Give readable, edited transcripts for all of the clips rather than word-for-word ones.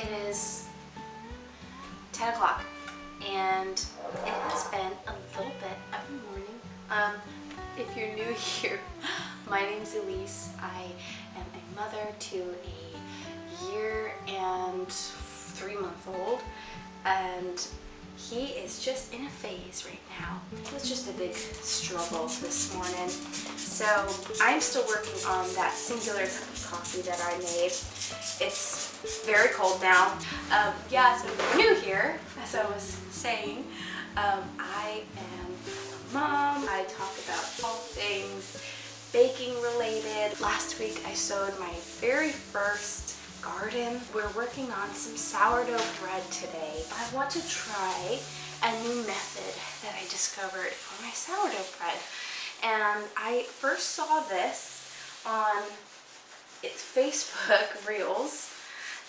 It is 10 o'clock and it has been a little bit of a morning. If you're new here, my name's Elise. I am a mother to a 1.3-month-old, and he is just in a phase right now. It was just a big struggle this morning. So I'm still working on that singular cup of coffee that I made. It's very cold now. Yeah, so if you're new here, as I was saying, I am a mom. I talk about all things baking related. Last week I sowed my very first garden. We're working on some sourdough bread today. I want to try a new method that I discovered for my sourdough bread. And I first saw this on Facebook Reels,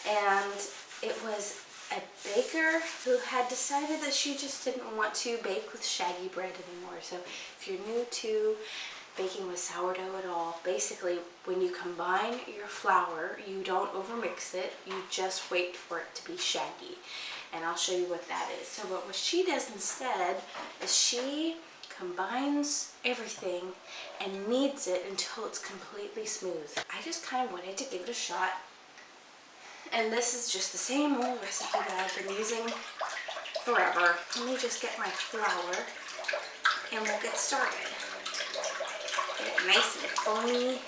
and it was a baker who had decided that she just didn't want to bake with shaggy bread anymore. So if you're new to baking with sourdough at all, basically when you combine your flour, you don't overmix it, you just wait for it to be shaggy. And I'll show you what that is. So what she does instead is she combines everything and kneads it until it's completely smooth. I just kind of wanted to give it a shot. And this is just the same old recipe that I've been using forever. Let me just get my flour and we'll get started. Get it nice and foamy.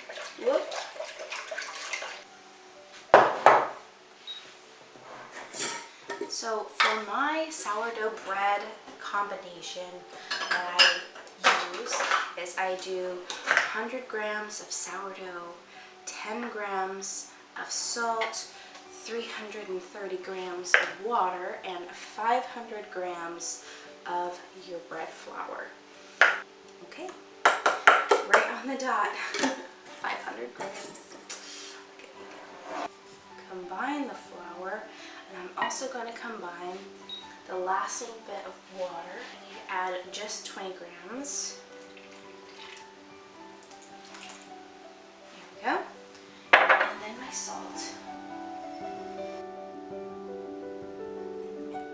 Whoop. So for my sourdough bread combination that I use is I do 100 grams of sourdough, 10 grams of salt, 330 grams of water, and 500 grams of your bread flour. Okay, right on the dot, 500 grams. Okay. Combine the flour, and I'm also going to combine the last little bit of water. I need to add just 20 grams. There we go. And then my salt. Mix.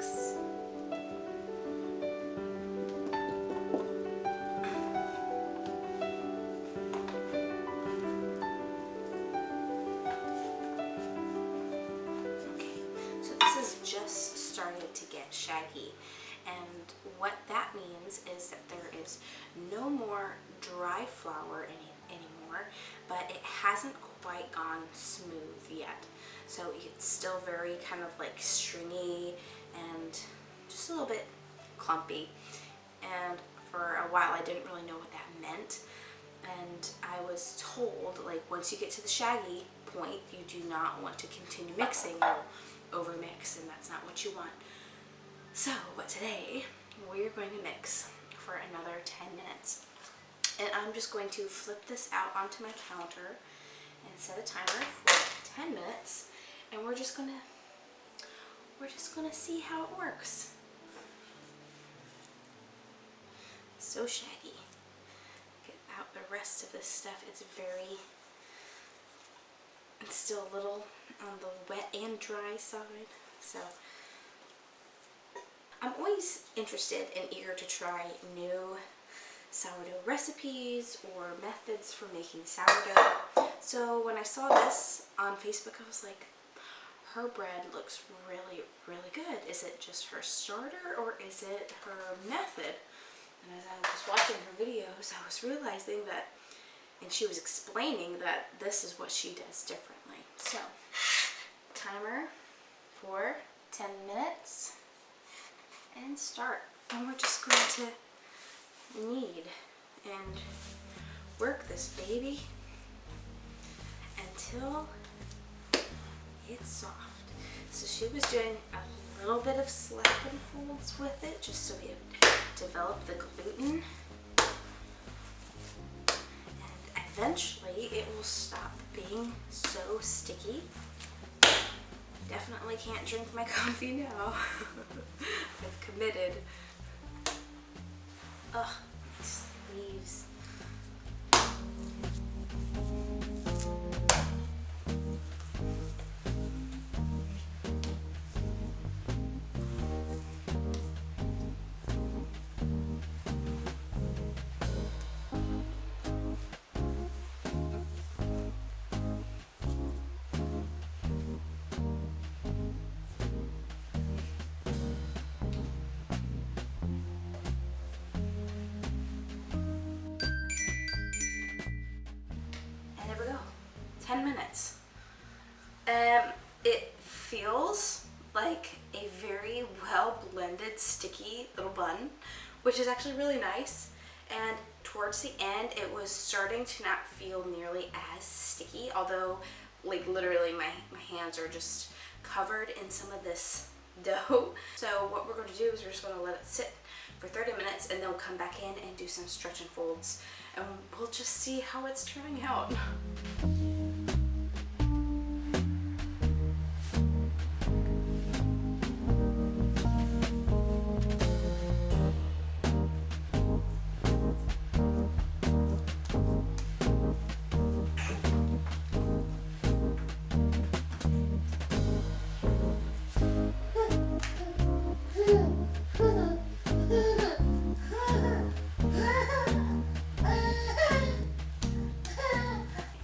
Just started to get shaggy, and what that means is that there is no more dry flour anymore, but it hasn't quite gone smooth yet, so it's still very kind of like stringy and just a little bit clumpy. And for a while I didn't really know what that meant, and I was told, like, once you get to the shaggy point, you do not want to continue mixing. Overmix, and that's not what you want. So, but today we're going to mix for another 10 minutes. And I'm just going to flip this out onto my counter and set a timer for 10 minutes, and we're just gonna see how it works. So shaggy. Get out the rest of this stuff. It's still a little on the wet and dry side, so I'm always interested and eager to try new sourdough recipes or methods for making sourdough. So when I saw this on Facebook, I was like, her bread looks really, really good. Is it just her starter, or is it her method? And as I was watching her videos, I was realizing that, and she was explaining that this is what she does differently. So, timer for 10 minutes and start. And we're just going to knead and work this baby until it's soft. So she was doing a little bit of slap and folds with it just so we develop the gluten. Eventually it will stop being so sticky. Definitely can't drink my coffee now. I've committed. Ugh, these leaves. 10 minutes. It feels like a very well blended sticky little bun, which is actually really nice. And towards the end, it was starting to not feel nearly as sticky, although like literally my hands are just covered in some of this dough. So what we're going to do is we're just going to let it sit for 30 minutes and then we'll come back in and do some stretch and folds, and we'll just see how it's turning out.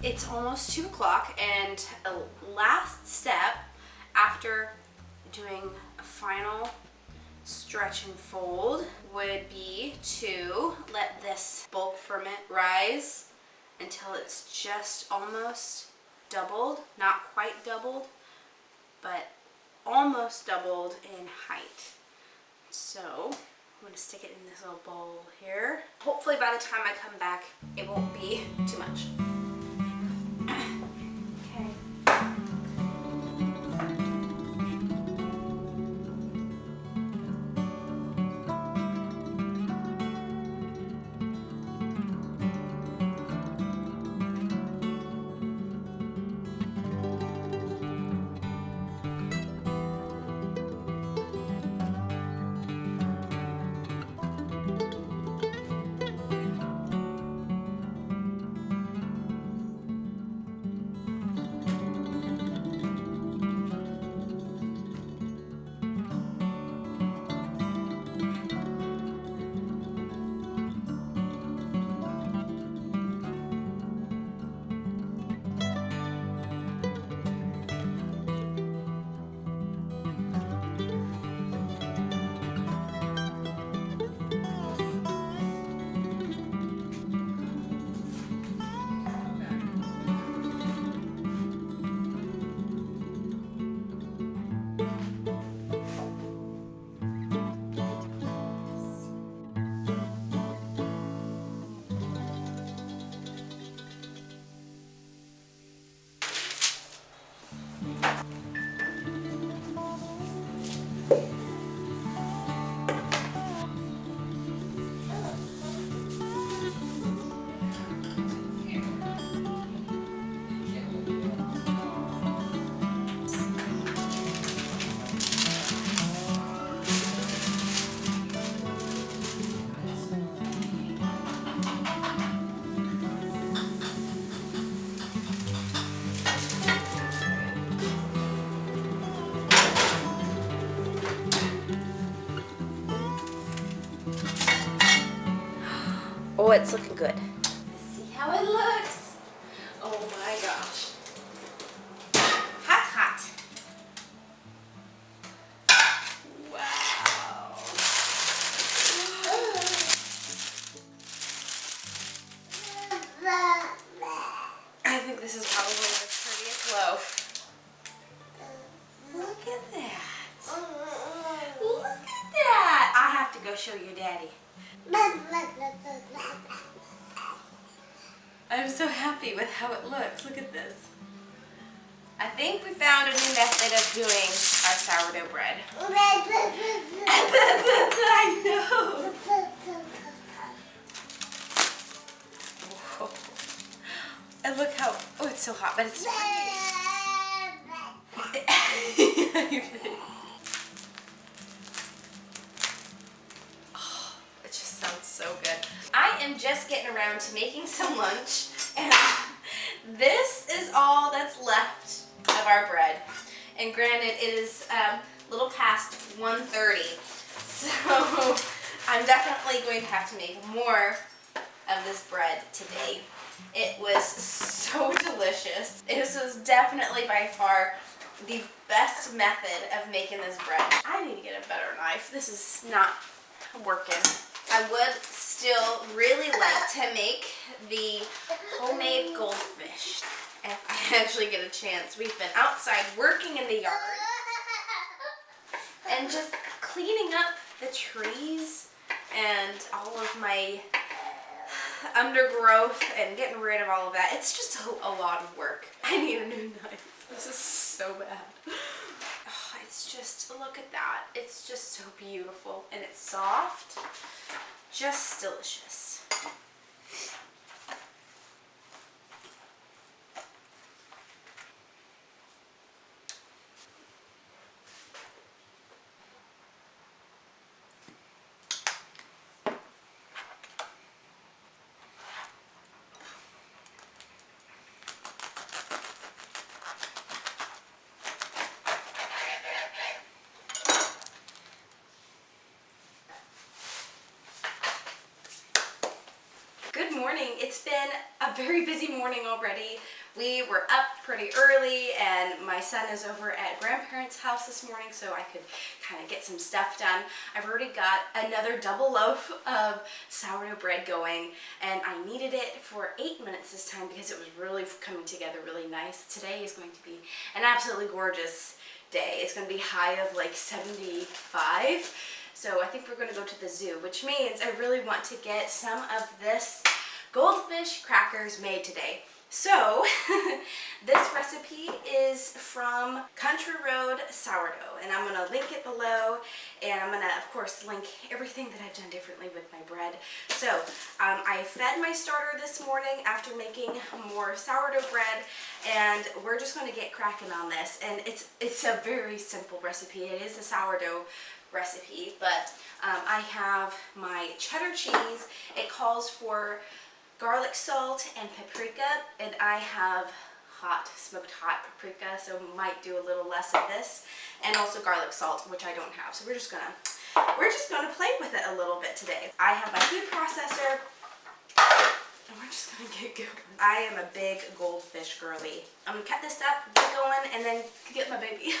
It's almost 2 o'clock, and a last step after doing a final stretch and fold would be to let this bulk ferment rise until it's just almost doubled, not quite doubled, but almost doubled in height. So I'm going to stick it in this little bowl here. Hopefully by the time I come back, it won't be too much. Oh, it's looking good. Let's see how it looks. Oh my gosh. Hot, hot. Wow. I think this is probably the prettiest loaf. Look at that. Look at that. I have to go show your daddy. I'm so happy with how it looks. Look at this. I think we found a new method of doing our sourdough bread. I know. Whoa. And look how, oh, it's so hot, but it's oh, it just sounds so good. I am just getting around to making some lunch, and this is all that's left of our bread. And granted, it is a little past 1:30, so I'm definitely going to have to make more of this bread today. It was so delicious. This was definitely by far the best method of making this bread. I need to get a better knife. This is not working. I would still really like to make the homemade goldfish. If I actually get a chance. We've been outside working in the yard and just cleaning up the trees and all of my undergrowth and getting rid of all of that. It's just a lot of work. I need a new knife. This is so bad. Oh, it's just, look at that. It's just so beautiful and it's soft. Just delicious. Good morning. It's been a very busy morning already. We were up pretty early and my son is over at grandparents' house this morning so I could kind of get some stuff done. I've already got another double loaf of sourdough bread going and I needed it for 8 minutes this time because it was really coming together really nice. Today is going to be an absolutely gorgeous day. It's going to be high of like 75. So I think we're going to go to the zoo, which means I really want to get some of this goldfish crackers made today. So this recipe is from Country Road Sourdough, and I'm going to link it below, and I'm going to, of course, link everything that I've done differently with my bread. So I fed my starter this morning after making more sourdough bread, and we're just going to get cracking on this. And it's a very simple recipe. It is a sourdough recipe, but I have my cheddar cheese. It calls for garlic salt and paprika, and I have smoked hot paprika, so might do a little less of this, and also garlic salt, which I don't have. So we're just gonna play with it a little bit today. I have my food processor, and we're just gonna get going. I am a big goldfish girly. I'm gonna cut this up, get going, and then get my baby.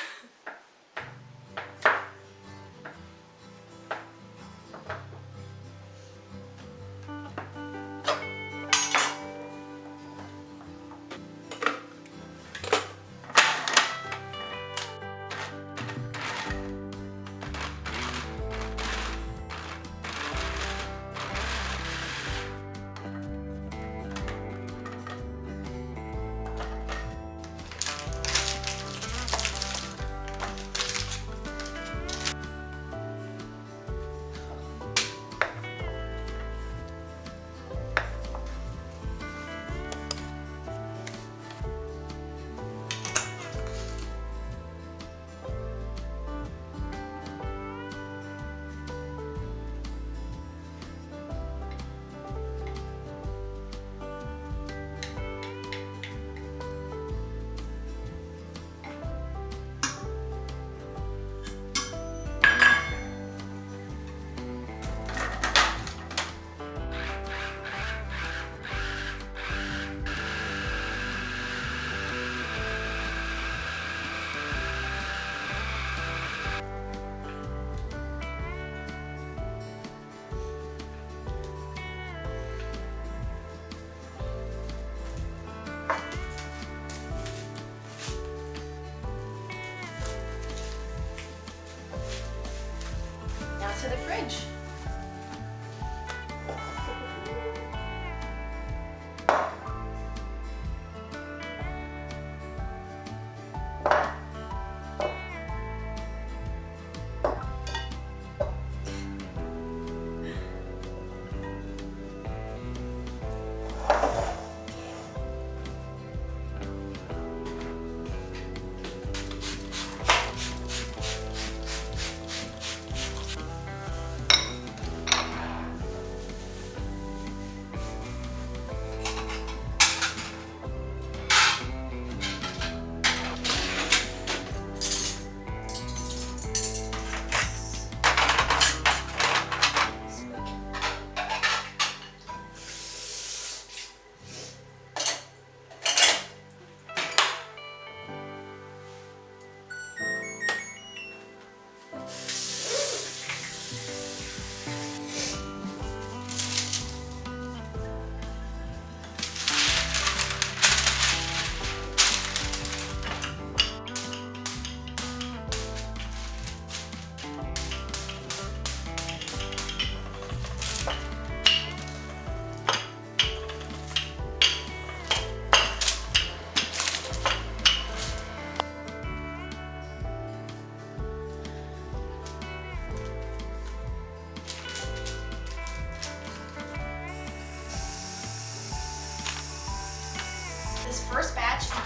To the fridge.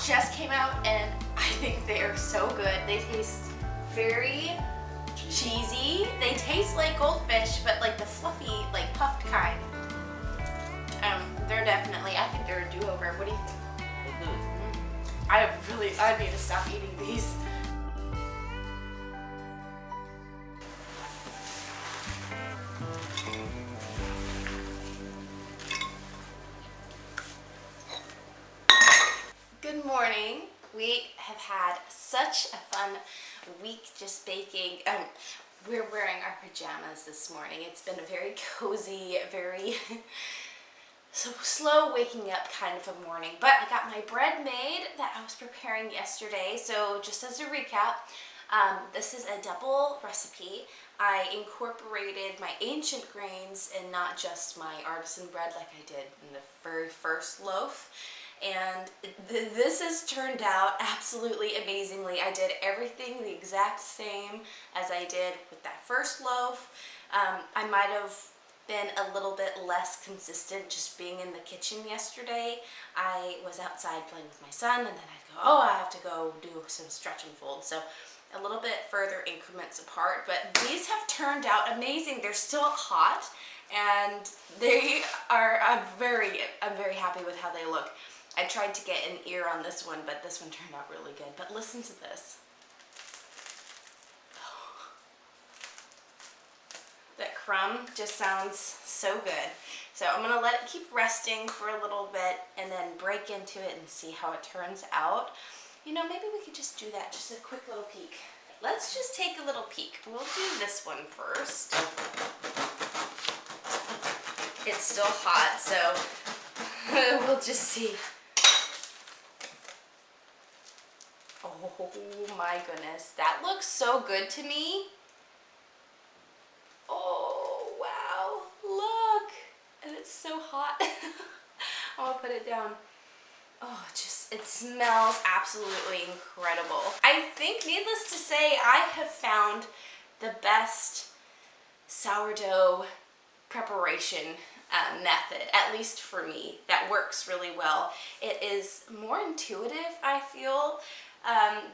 just came out and I think they are so good. They taste very cheesy. They taste like Goldfish, but like the fluffy, like puffed kind. They're definitely, I think they're a do-over. What do you think? I need to stop eating these. Good morning. We have had such a fun week just baking. We're wearing our pajamas this morning. It's been a very cozy, very so slow waking up kind of a morning. But I got my bread made that I was preparing yesterday. So just as a recap, this is a double recipe. I incorporated my ancient grains and not just my artisan bread like I did in the very first loaf. And this has turned out absolutely amazingly. I did everything the exact same as I did with that first loaf. I might have been a little bit less consistent just being in the kitchen yesterday. I was outside playing with my son, and then I'd go, oh, I have to go do some stretch and fold. So a little bit further increments apart, but these have turned out amazing. They're still hot, and they are, I'm very happy with how they look. I tried to get an ear on this one, but this one turned out really good. But listen to this. That crumb just sounds so good. So I'm gonna let it keep resting for a little bit and then break into it and see how it turns out. You know, maybe we could just do that, just a quick little peek. Let's just take a little peek. We'll do this one first. It's still hot, so we'll just see. Oh my goodness, that looks so good to me. Oh wow, look, and it's so hot. I'm gonna put it down. Oh, it smells absolutely incredible. I think, needless to say, I have found the best sourdough preparation method, at least for me, that works really well. It is more intuitive, I feel,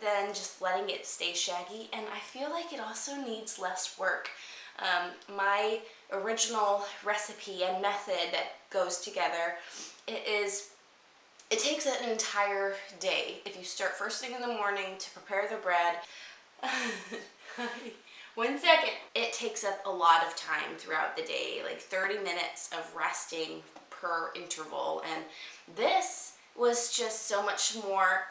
than just letting it stay shaggy, and I feel like it also needs less work. My original recipe and method that goes together, it takes an entire day. If you start first thing in the morning to prepare the bread, 1 second. It takes up a lot of time throughout the day, like 30 minutes of resting per interval, and this was just so much more,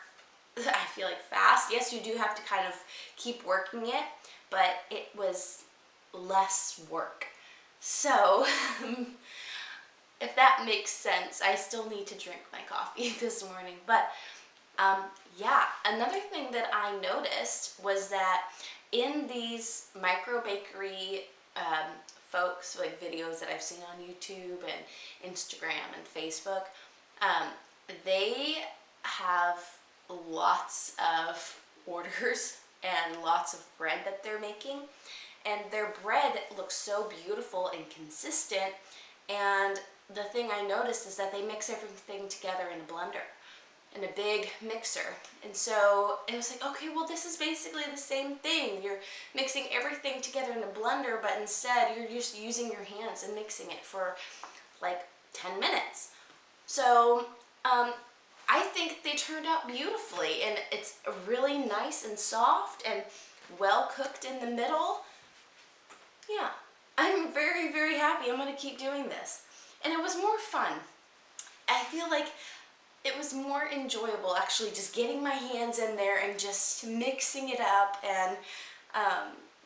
I feel like, fast. Yes, you do have to kind of keep working it, but it was less work. So if that makes sense, I still need to drink my coffee this morning. But yeah, another thing that I noticed was that in these micro bakery folks, like videos that I've seen on YouTube and Instagram and Facebook, they have lots of orders and lots of bread that they're making, and their bread looks so beautiful and consistent. And the thing I noticed is that they mix everything together in a blender, in a big mixer. And so it was like, okay, well, this is basically the same thing. You're mixing everything together in a blender, but instead you're just using your hands and mixing it for like 10 minutes. So I think they turned out beautifully, and it's really nice and soft and well cooked in the middle. Yeah, I'm very, very happy. I'm going to keep doing this. And it was more fun. I feel like it was more enjoyable actually just getting my hands in there and just mixing it up, and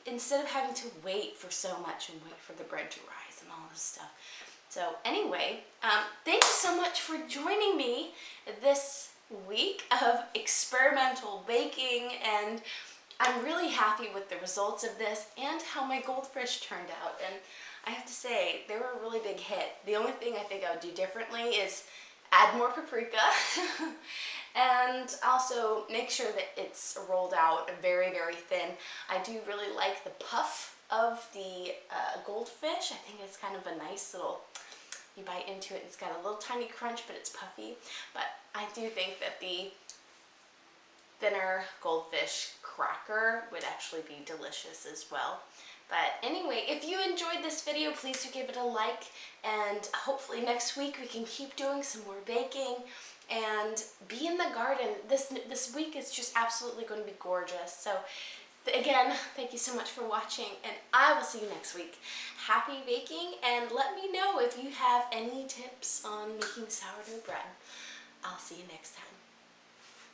instead of having to wait for so much and wait for the bread to rise and all this stuff. So anyway, thank you so much for joining me this week of experimental baking, and I'm really happy with the results of this and how my goldfish turned out. And I have to say, they were a really big hit. The only thing I think I would do differently is add more paprika and also make sure that it's rolled out very, very thin. I do really like the puff of the goldfish. I think it's kind of a nice little, you bite into it, it's got a little tiny crunch, but it's puffy. But I do think that the thinner Goldfish cracker would actually be delicious as well. But anyway, if you enjoyed this video, please do give it a like, and hopefully next week we can keep doing some more baking and be in the garden. This week is just absolutely going to be gorgeous. So again, thank you so much for watching, and I will see you next week. Happy baking, and let me know if you have any tips on making sourdough bread. I'll see you next time.